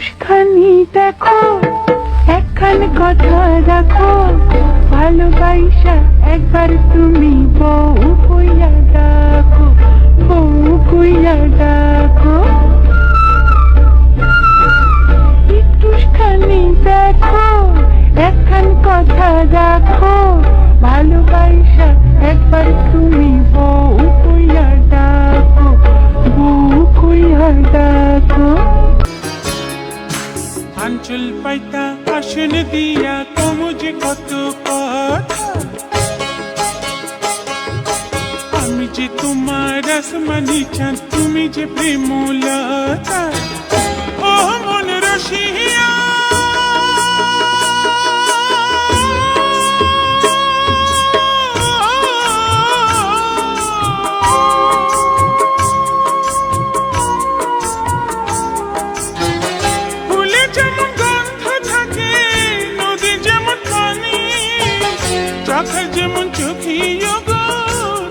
একটুখানি দেখো, একখানে কথা রাখো, ভালোবাসা একবার তুমি বউ কইয়া ডাকো, বউ কইয়া ডাকো। একটুখানি দেখো, একখানে কথা রাখো, ভালোবাসা একবার তুমি বউ কইয়া ডাকো, বউ কইয়া ডাকো। আঞ্চল পাইতা আসন দিয়া কমুজ কত কথা, আমি যে তোমার আসমানি চাঁদ, তুমি যে প্রেমলতা। ও মন রসিয়া যেমন চোখে গো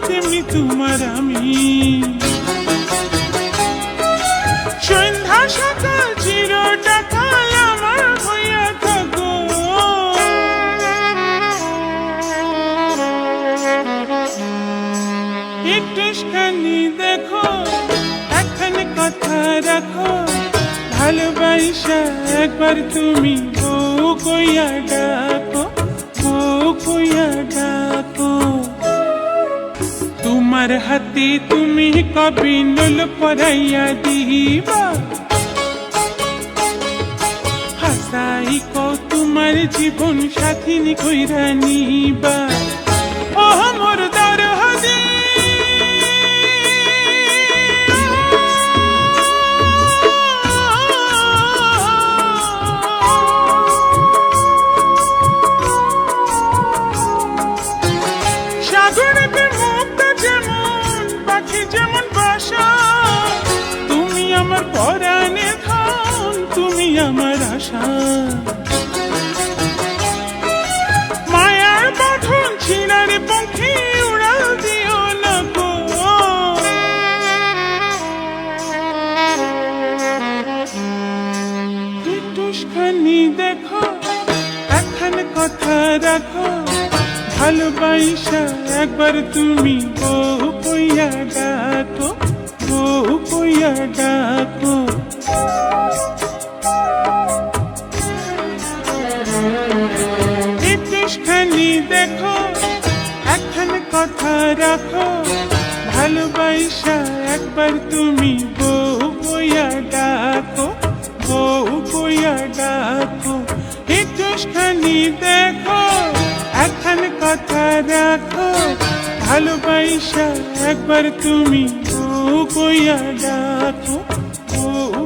তেমনি তোমার আমি, সন্ধ্যা সকাল চিরটা কাল আমার হইয়া থাকো। একটুখানি দেখো, একখানে কথা রাখো, ভালোবাসা একবার তুমি বউ কইয়া ডাকো, বউ কইয়া ডাকো। তোমার হাতে তুমি কবি নল পরাইয়া দিবা, হাসাই কো তোমার জীবন সাথিনী কইরা নিবা। ও মোর দরদি সাগরেতে মুক্তা যেমন পাখি যেমন বাসা, তুমি আমার পরাণে ধন, তুমি আমার আশা। মায়ার বাঁধন ছিঁড়ারে পঙ্খি উড়াল দিও না গো। একটুখানি দেখো, একখানে কথা রাখো, ভালোবাসা একবার তুমি বউ কইয়া ডাকো, বউ কইয়া ডাকো। একটুখানি দেখো, একখানে কথা রাখো, ভালোবাসা একবার তুমি বউ কইয়া ডাকো, বউ কইয়া ডাকো। একটুখানি দেখো, একখানে কথা রাখো, ভালোবাসা একবার তুমি বউ কইয়া ডাকো, বউ